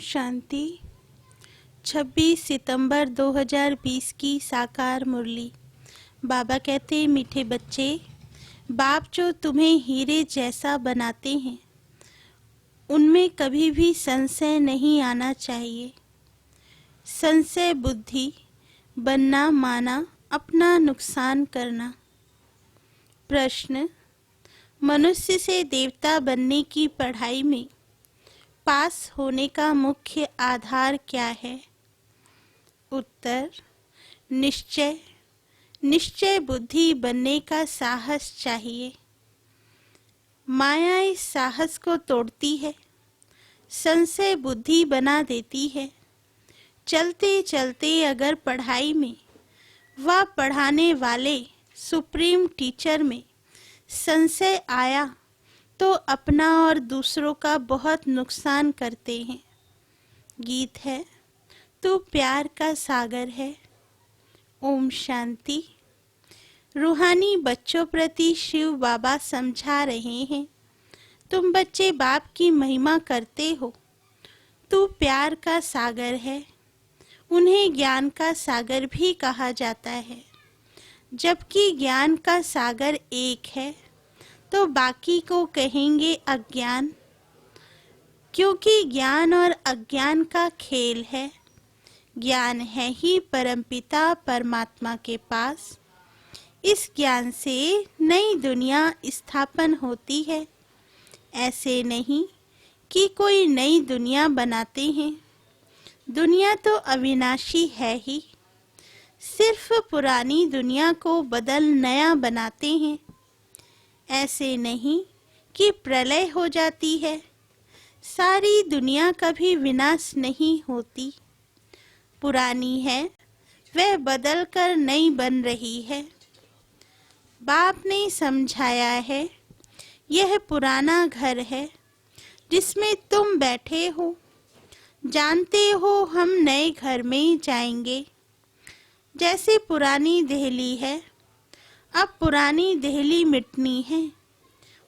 शांति। 26 सितंबर 2020 की साकार मुरली। बाबा कहते, मीठे बच्चे, बाप जो तुम्हें हीरे जैसा बनाते हैं उनमें कभी भी संशय नहीं आना चाहिए। संशय बुद्धि बनना माना अपना नुकसान करना। प्रश्न, मनुष्य से देवता बनने की पढ़ाई में पास होने का मुख्य आधार क्या है? उत्तर, निश्चय। निश्चय बुद्धि बनने का साहस चाहिए। माया इस साहस को तोड़ती है, संशय बुद्धि बना देती है। चलते चलते अगर पढ़ाई में व पढ़ाने वाले सुप्रीम टीचर में संशय आया तो अपना और दूसरों का बहुत नुकसान करते हैं। गीत है, तू प्यार का सागर है। ओम शांति। रूहानी बच्चों प्रति शिव बाबा समझा रहे हैं, तुम बच्चे बाप की महिमा करते हो। तू प्यार का सागर है। उन्हें ज्ञान का सागर भी कहा जाता है। जबकि ज्ञान का सागर एक है तो बाकी को कहेंगे अज्ञान, क्योंकि ज्ञान और अज्ञान का खेल है। ज्ञान है ही परमपिता परमात्मा के पास। इस ज्ञान से नई दुनिया स्थापन होती है। ऐसे नहीं कि कोई नई दुनिया बनाते हैं। दुनिया तो अविनाशी है ही, सिर्फ पुरानी दुनिया को बदल नया बनाते हैं। ऐसे नहीं कि प्रलय हो जाती है। सारी दुनिया कभी विनाश नहीं होती। पुरानी है वह बदल कर नई बन रही है। बाप ने समझाया है, यह पुराना घर है जिसमें तुम बैठे हो। जानते हो हम नए घर में जाएंगे। जैसे पुरानी दिल्ली है, अब पुरानी दिल्ली मिटनी है,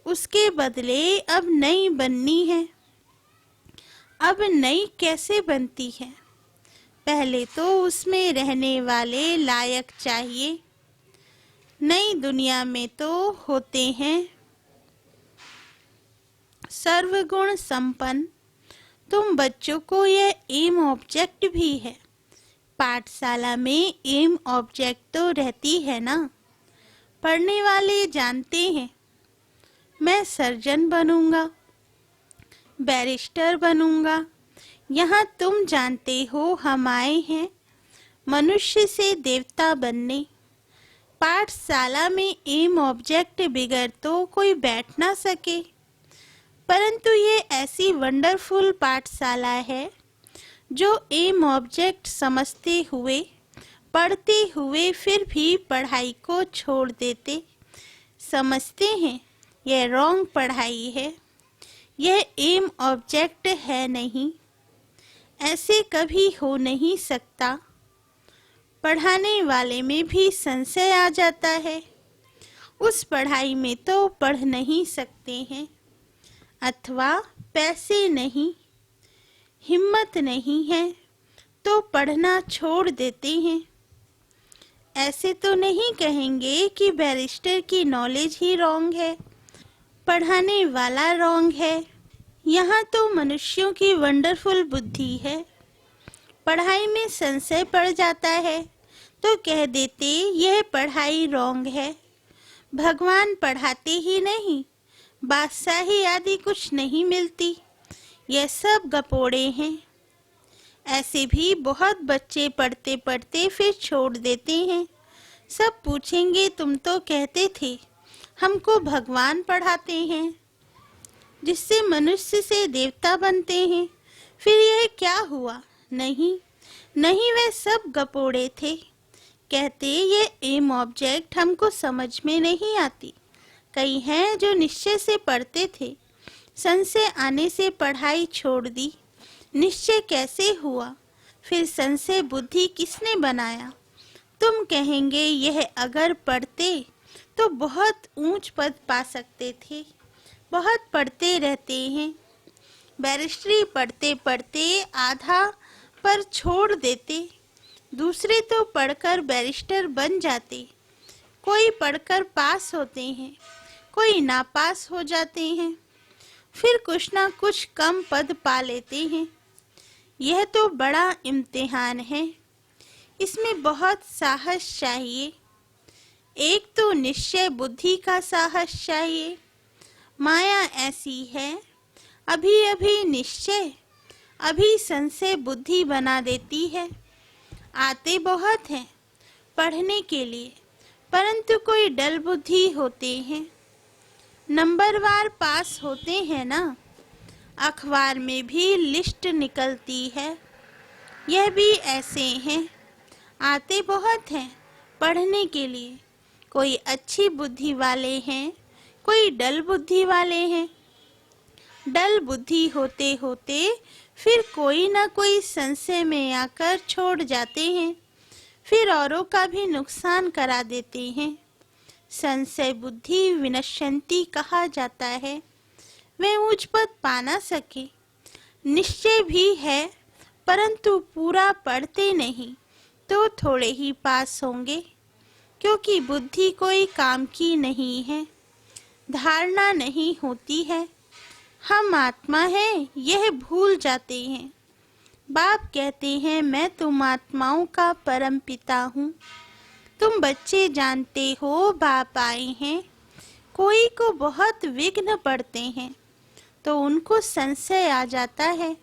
उसके बदले अब नई बननी है। अब नई कैसे बनती है? पहले तो उसमें रहने वाले लायक चाहिए। नई दुनिया में तो होते हैं सर्वगुण संपन्न। तुम बच्चों को यह एम ऑब्जेक्ट भी है। पाठशाला में एम ऑब्जेक्ट तो रहती है ना। पढ़ने वाले जानते हैं, मैं सर्जन बनूंगा, बैरिस्टर बनूंगा। यहाँ तुम जानते हो हम आए हैं मनुष्य से देवता बनने। पाठशाला में एम ऑब्जेक्ट बिगड़ तो कोई बैठ ना सके। परंतु ये ऐसी वंडरफुल पाठशाला है जो एम ऑब्जेक्ट समझते हुए, पढ़ते हुए फिर भी पढ़ाई को छोड़ देते। समझते हैं यह रॉन्ग पढ़ाई है, यह एम ऑब्जेक्ट है नहीं। ऐसे कभी हो नहीं सकता। पढ़ाने वाले में भी संशय आ जाता है। उस पढ़ाई में तो पढ़ नहीं सकते हैं, अथवा पैसे नहीं, हिम्मत नहीं है तो पढ़ना छोड़ देते हैं। ऐसे तो नहीं कहेंगे कि बैरिस्टर की नॉलेज ही रॉन्ग है, पढ़ाने वाला रॉन्ग है। यहाँ तो मनुष्यों की वंडरफुल बुद्धि है। पढ़ाई में संशय पड़ जाता है तो कह देते यह पढ़ाई रॉन्ग है। भगवान पढ़ाते ही नहीं, बादशाही आदि कुछ नहीं मिलती, यह सब गपोड़े हैं। ऐसे भी बहुत बच्चे पढ़ते पढ़ते फिर छोड़ देते हैं। सब पूछेंगे तुम तो कहते थे हमको भगवान पढ़ाते हैं, जिससे मनुष्य से देवता बनते हैं। फिर यह क्या हुआ? नहीं नहीं, वे सब गपोड़े थे। कहते ये एम ऑब्जेक्ट हमको समझ में नहीं आती। कई हैं जो निश्चय से पढ़ते थे, संशय आने से पढ़ाई छोड़ दी। निश्चय कैसे हुआ? फिर संशय बुद्धि किसने बनाया? तुम कहेंगे यह अगर पढ़ते तो बहुत ऊंच पद पा सकते थे। बहुत पढ़ते रहते हैं, बैरिस्ट्री पढ़ते पढ़ते आधा पर छोड़ देते, दूसरे तो पढ़कर बैरिस्टर बन जाते। कोई पढ़कर पास होते हैं, कोई नापास हो जाते हैं, फिर कुछ ना कुछ कम पद पा लेते हैं। यह तो बड़ा इम्तिहान है, इसमें बहुत साहस चाहिए। एक तो निश्चय बुद्धि का साहस चाहिए। माया ऐसी है, अभी अभी निश्चय, अभी संशय बुद्धि बना देती है। आते बहुत हैं पढ़ने के लिए, परंतु कोई डल बुद्धि होते हैं। नंबरवार पास होते हैं ना, अखबार में भी लिस्ट निकलती है। यह भी ऐसे हैं, आते बहुत हैं पढ़ने के लिए, कोई अच्छी बुद्धि वाले हैं, कोई डल बुद्धि वाले हैं। डल बुद्धि होते होते फिर कोई ना कोई संशय में आकर छोड़ जाते हैं, फिर औरों का भी नुकसान करा देते हैं। संशय बुद्धि विनश्यंती कहा जाता है। वे उच्च पद पा ना सके, निश्चय भी है, परंतु पूरा पढ़ते नहीं तो थोड़े ही पास होंगे, क्योंकि बुद्धि कोई काम की नहीं है, धारणा नहीं होती है। हम आत्मा हैं यह भूल जाते हैं। बाप कहते हैं मैं तुम आत्माओं का परम पिता हूँ। तुम बच्चे जानते हो बाप आए हैं। कोई को बहुत विघ्न पड़ते हैं तो उनको संशय आ जाता है,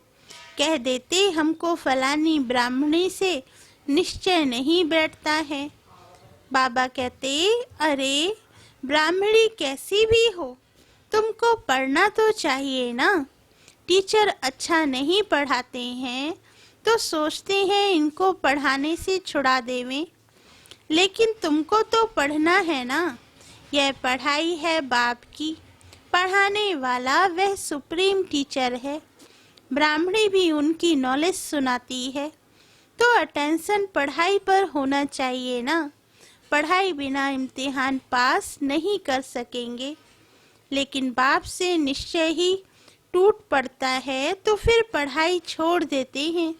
कह देते हमको फलानी ब्राह्मणी से निश्चय नहीं बैठता है। बाबा कहते अरे ब्राह्मणी कैसी भी हो, तुमको पढ़ना तो चाहिए ना। टीचर अच्छा नहीं पढ़ाते हैं तो सोचते हैं इनको पढ़ाने से छुड़ा देवें, लेकिन तुमको तो पढ़ना है ना। यह पढ़ाई है बाप की, पढ़ाने वाला वह सुप्रीम टीचर है। ब्राह्मणी भी उनकी नॉलेज सुनाती है, तो अटेंशन पढ़ाई पर होना चाहिए ना। पढ़ाई बिना इम्तिहान पास नहीं कर सकेंगे, लेकिन बाप से निश्चय ही टूट पड़ता है तो फिर पढ़ाई छोड़ देते हैं।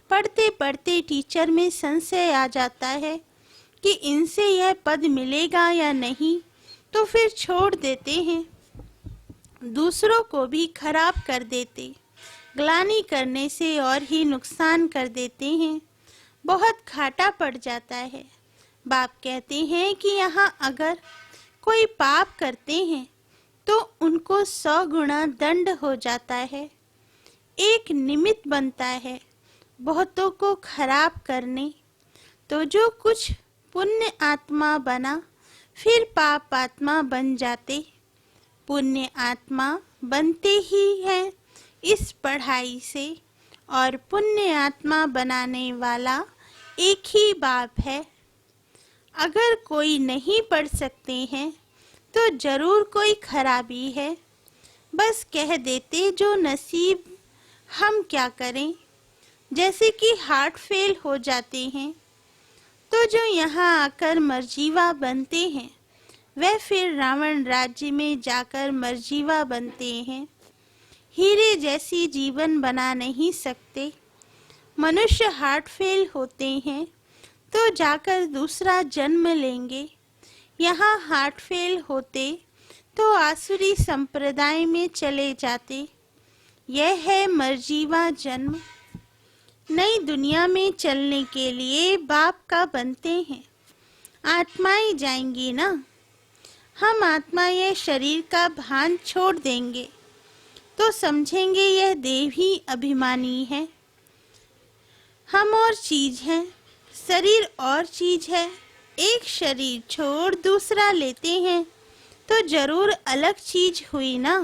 पढ़ते पढ़ते टीचर में संशय आ जाता है कि इनसे यह पद मिलेगा या नहीं, तो फिर छोड़ देते हैं। दूसरों को भी खराब कर देते, ग्लानि करने से और ही नुकसान कर देते हैं, बहुत घाटा पड़ जाता है। बाप कहते हैं कि यहाँ अगर कोई पाप करते हैं तो उनको 100 गुना दंड हो जाता है। एक निमित्त बनता है बहुतों को खराब करने, तो जो कुछ पुण्य आत्मा बना फिर पाप आत्मा बन जाते। पुण्य आत्मा बनते ही हैं इस पढ़ाई से, और पुण्य आत्मा बनाने वाला एक ही बाप है। अगर कोई नहीं पढ़ सकते हैं तो जरूर कोई खराबी है। बस कह देते जो नसीब, हम क्या करें। जैसे कि हार्ट फेल हो जाते हैं तो जो यहाँ आकर मरजीवा बनते हैं वह फिर रावण राज्य में जाकर मरजीवा बनते हैं। हीरे जैसी जीवन बना नहीं सकते। मनुष्य हार्ट फेल होते हैं तो जाकर दूसरा जन्म लेंगे। यहाँ हार्ट फेल होते तो आसुरी संप्रदाय में चले जाते। यह है मरजीवा जन्म। नई दुनिया में चलने के लिए बाप का बनते हैं। आत्माएं जाएंगी ना। हम आत्मा यह शरीर का भान छोड़ देंगे तो समझेंगे यह देव ही अभिमानी है। हम और चीज हैं, शरीर और चीज है। एक शरीर छोड़ दूसरा लेते हैं तो जरूर अलग चीज हुई ना।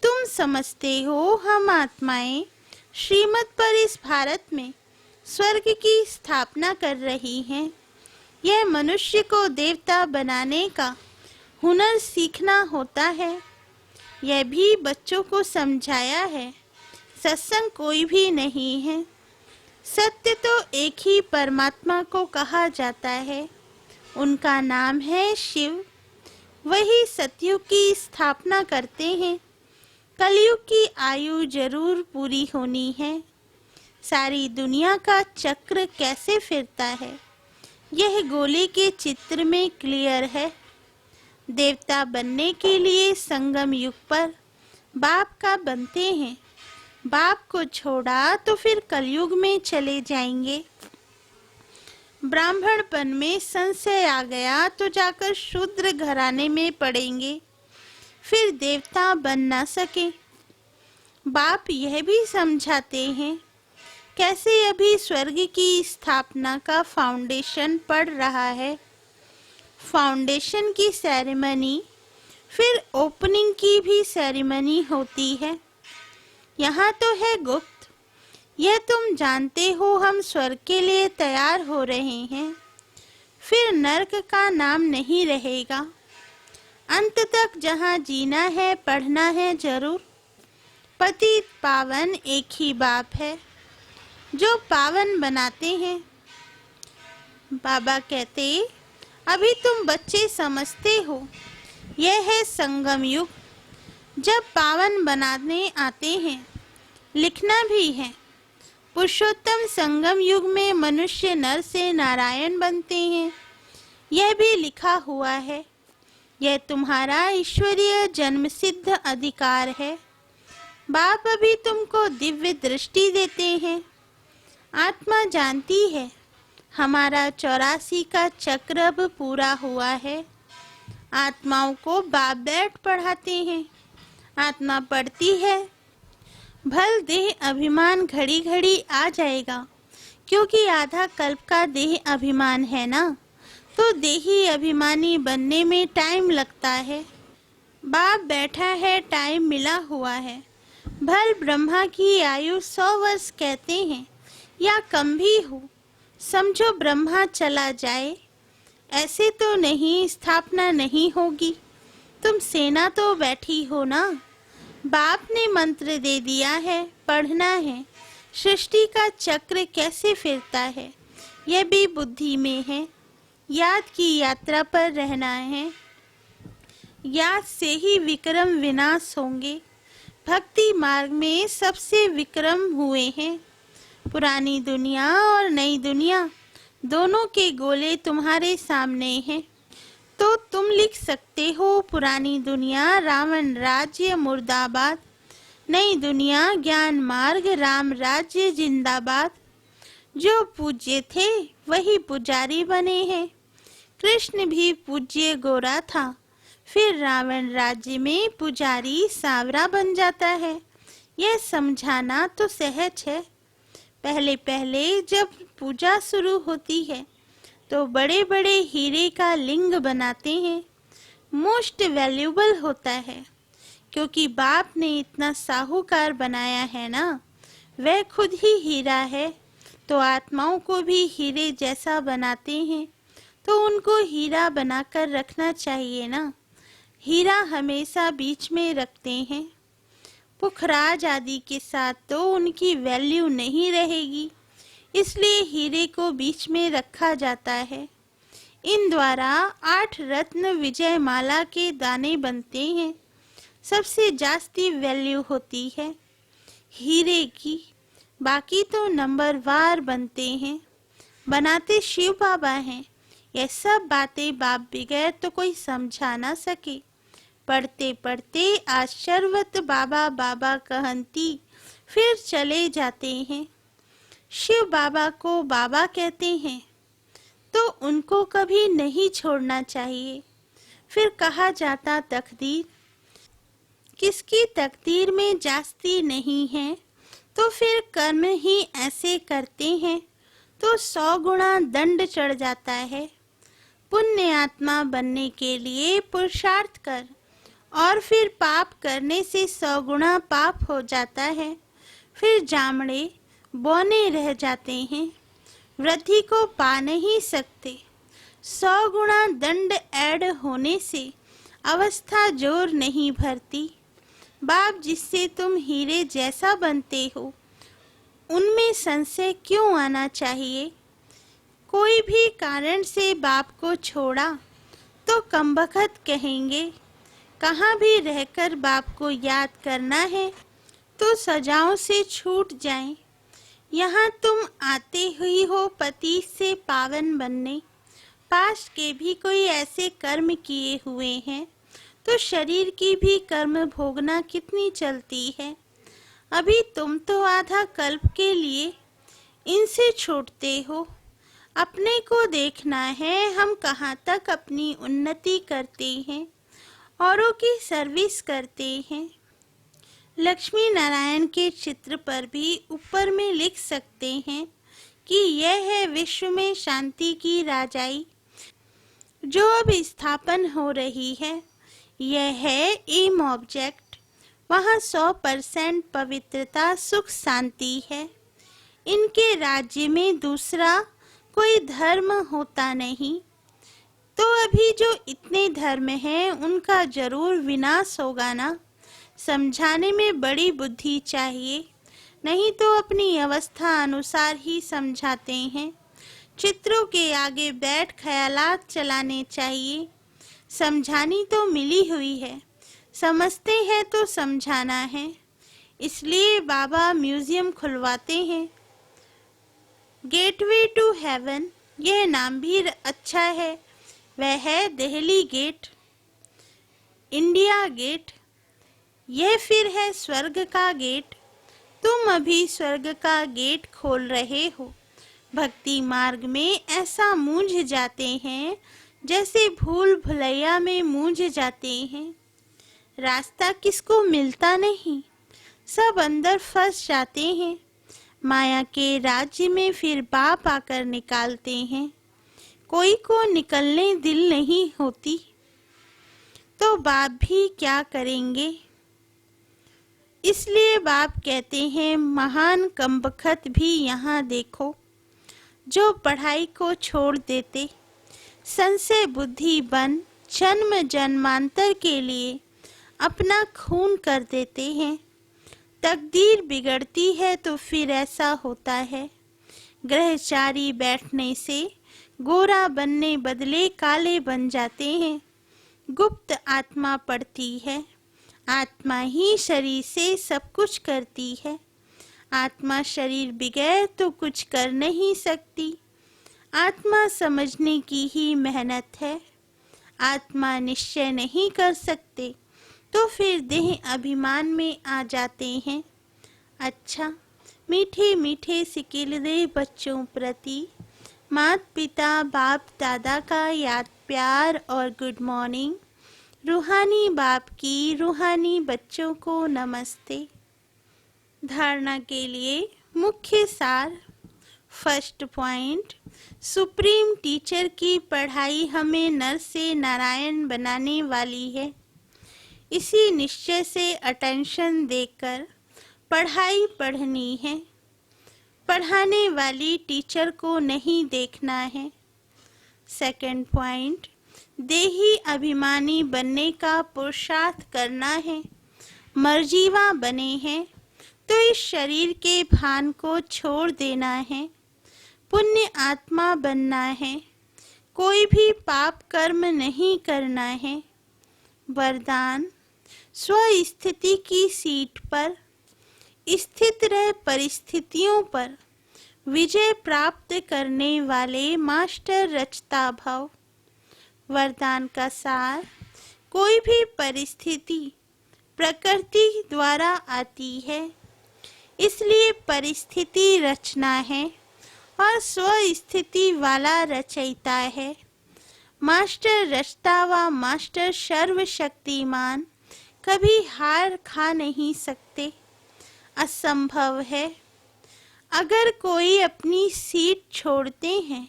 तुम समझते हो हम आत्माएं श्रीमत पर इस भारत में स्वर्ग की स्थापना कर रही हैं। यह मनुष्य को देवता बनाने का हुनर सीखना होता है। यह भी बच्चों को समझाया है। सत्संग कोई भी नहीं है। सत्य तो एक ही परमात्मा को कहा जाता है, उनका नाम है शिव। वही सतयुग की स्थापना करते हैं। कलयुग की आयु जरूर पूरी होनी है। सारी दुनिया का चक्र कैसे फिरता है, यह गोले के चित्र में क्लियर है। देवता बनने के लिए संगम युग पर बाप का बनते हैं। बाप को छोड़ा तो फिर कलयुग में चले जाएंगे। ब्राह्मणपन में संशय आ गया तो जाकर शूद्र घराने में पड़ेंगे, फिर देवता बन ना सके। बाप यह भी समझाते हैं कैसे अभी स्वर्ग की स्थापना का फाउंडेशन पड़ रहा है। फाउंडेशन की सेरेमनी, फिर ओपनिंग की भी सेरेमनी होती है। यहाँ तो है गुप्त, यह तुम जानते हो। हम स्वर्ग के लिए तैयार हो रहे हैं, फिर नर्क का नाम नहीं रहेगा। अंत तक जहाँ जीना है, पढ़ना है जरूर। पतित पावन एक ही बाप है जो पावन बनाते हैं। बाबा कहते, अभी तुम बच्चे समझते हो, यह है संगम युग, जब पावन बनाने आते हैं। लिखना भी है, पुरुषोत्तम संगम युग में मनुष्य नर से नारायण बनते हैं। यह भी लिखा हुआ है। यह तुम्हारा ईश्वरीय जन्मसिद्ध अधिकार है। बाप अभी तुमको दिव्य दृष्टि देते हैं। आत्मा जानती है हमारा 84 का चक्र अब पूरा हुआ है। आत्माओं को बाप बैठ पढ़ाते हैं। आत्मा पढ़ती है। भल देह अभिमान घड़ी घड़ी आ जाएगा, क्योंकि आधा कल्प का देह अभिमान है ना, तो देही अभिमानी बनने में टाइम लगता है। बाप बैठा है, टाइम मिला हुआ है। भल ब्रह्मा की आयु 100 वर्ष कहते हैं, या कम भी हो। समझो ब्रह्मा चला जाए, ऐसे तो नहीं, स्थापना नहीं होगी। तुम सेना तो बैठी हो ना। बाप ने मंत्र दे दिया है, पढ़ना है। सृष्टि का चक्र कैसे फिरता है, यह भी बुद्धि में है। याद की यात्रा पर रहना है। याद से ही विक्रम विनाश होंगे। भक्ति मार्ग में सबसे विक्रम हुए हैं। पुरानी दुनिया और नई दुनिया दोनों के गोले तुम्हारे सामने हैं, तो तुम लिख सकते हो पुरानी दुनिया रावण राज्य मुर्दाबाद, नई दुनिया ज्ञान मार्ग राम राज्य जिंदाबाद। जो पूज्य थे वही पुजारी बने हैं। कृष्ण भी पूज्य गोरा था, फिर रावण राज्य में पुजारी सांवरा बन जाता है। यह समझाना तो सहज है। पहले पहले जब पूजा शुरू होती है तो बड़े बड़े हीरे का लिंग बनाते हैं। मोस्ट वैल्यूबल होता है, क्योंकि बाप ने इतना साहूकार बनाया है ना, वह खुद ही हीरा है। तो आत्माओं को भी हीरे जैसा बनाते हैं, तो उनको हीरा बनाकर रखना चाहिए ना। हीरा हमेशा बीच में रखते हैं। पुखराज आदि के साथ तो उनकी वैल्यू नहीं रहेगी, इसलिए हीरे को बीच में रखा जाता है। इन द्वारा 8 रत्न विजय माला के दाने बनते हैं। सबसे जास्ती वैल्यू होती है हीरे की, बाकी तो नंबर वार बनते हैं। बनाते शिव बाबा हैं। यह सब बातें बाप बगैर तो कोई समझा ना सके। पढ़ते पढ़ते आश्चर्यवत बाबा बाबा कहती, फिर चले जाते हैं। शिव बाबा को बाबा कहते हैं, तो उनको कभी नहीं छोड़ना चाहिए। फिर कहा जाता तकदीर, किसकी तकदीर में जास्ती नहीं है, तो फिर कर्म ही ऐसे करते हैं, तो 100 गुना दंड चढ़ जाता है। पुण्य आत्मा बनने के लिए पुरुषार्थ कर, और फिर पाप करने से 100 गुना पाप हो जाता है। फिर जामड़े बौने रह जाते हैं, वृद्धि को पा नहीं सकते। 100 गुना दंड ऐड होने से अवस्था जोर नहीं भरती। बाप जिससे तुम हीरे जैसा बनते हो, उनमें संशय क्यों आना चाहिए। कोई भी कारण से बाप को छोड़ा तो कमबख्त कहेंगे। कहाँ भी रहकर बाप को याद करना है तो सजाओं से छूट जाएं। यहाँ तुम आते हुई हो पति से पावन बनने, पास के भी कोई ऐसे कर्म किए हुए हैं तो शरीर की भी कर्म भोगना कितनी चलती है। अभी तुम तो आधा कल्प के लिए इनसे छूटते हो। अपने को देखना है हम कहाँ तक अपनी उन्नति करते हैं, औरों की सर्विस करते हैं। लक्ष्मी नारायण के चित्र पर भी ऊपर में लिख सकते हैं कि यह है विश्व में शांति की राजाई जो अब स्थापन हो रही है। यह है एम ऑब्जेक्ट। वहाँ 100% पवित्रता सुख शांति है। इनके राज्य में दूसरा कोई धर्म होता नहीं। तो अभी जो इतने धर्म हैं उनका जरूर विनाश होगा ना। समझाने में बड़ी बुद्धि चाहिए, नहीं तो अपनी अवस्था अनुसार ही समझाते हैं। चित्रों के आगे बैठ ख्यालात चलाने चाहिए। समझानी तो मिली हुई है, समझते हैं तो समझाना है। इसलिए बाबा म्यूजियम खुलवाते हैं। गेटवे टू हेवन, यह नाम भी अच्छा है। वह है दिल्ली गेट, इंडिया गेट। यह फिर है स्वर्ग का गेट। तुम अभी स्वर्ग का गेट खोल रहे हो। भक्ति मार्ग में ऐसा मूंझ जाते हैं जैसे भूल भुलैया में मूंझ जाते हैं। रास्ता किसको मिलता नहीं, सब अंदर फंस जाते हैं। माया के राज्य में फिर बाप आकर निकालते हैं। कोई को निकलने दिल नहीं होती तो बाप भी क्या करेंगे। इसलिए बाप कहते हैं महान कमबख्त भी यहाँ देखो जो पढ़ाई को छोड़ देते, संशय बुद्धि बन जन्म जन्मांतर के लिए अपना खून कर देते हैं। तकदीर बिगड़ती है तो फिर ऐसा होता है। ग्रहचारी बैठने से गोरा बनने बदले काले बन जाते हैं। गुप्त आत्मा पढ़ती है। आत्मा ही शरीर से सब कुछ करती है। आत्मा शरीर बगैर तो कुछ कर नहीं सकती। आत्मा समझने की ही मेहनत है। आत्मा निश्चय नहीं कर सकते तो फिर देह अभिमान में आ जाते हैं। अच्छा, मीठे मीठे सिकिलदे बच्चों प्रति माता पिता बाप दादा का याद प्यार और गुड मॉर्निंग। रूहानी बाप की रूहानी बच्चों को नमस्ते। धारणा के लिए मुख्य सार। फर्स्ट पॉइंट, सुप्रीम टीचर की पढ़ाई हमें नर से नारायण बनाने वाली है। इसी निश्चय से अटेंशन देकर पढ़ाई पढ़नी है। पढ़ाने वाली टीचर को नहीं देखना है। सेकंड पॉइंट, देही अभिमानी बनने का पुरुषार्थ करना है। मर्जीवा बने हैं तो इस शरीर के भान को छोड़ देना है। पुण्य आत्मा बनना है। कोई भी पाप कर्म नहीं करना है। वरदान, स्वस्थिति की सीट पर स्थित रह परिस्थितियों पर विजय प्राप्त करने वाले मास्टर रचता भव। वरदान का सार, कोई भी परिस्थिति प्रकृति द्वारा आती है, इसलिए परिस्थिति रचना है और स्वस्थिति वाला रचयिता है। मास्टर रचता व मास्टर सर्वशक्तिमान कभी हार खा नहीं सकते, असंभव है। अगर कोई अपनी सीट छोड़ते हैं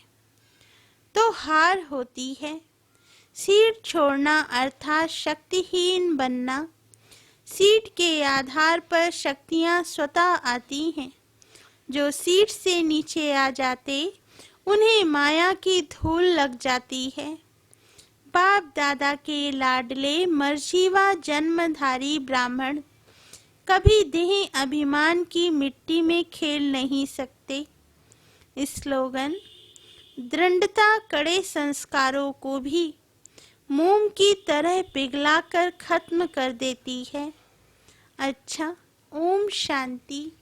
तो हार होती है। सीट छोड़ना अर्थात शक्तिहीन बनना। सीट के आधार पर शक्तियाँ स्वतः आती हैं। जो सीट से नीचे आ जाते उन्हें माया की धूल लग जाती है। बाप दादा के लाडले मर्जीवा जन्मधारी ब्राह्मण कभी देह अभिमान की मिट्टी में खेल नहीं सकते। स्लोगन, दृढ़ता कड़े संस्कारों को भी मोम की तरह पिघलाकर खत्म कर देती है। अच्छा, ओम शांति।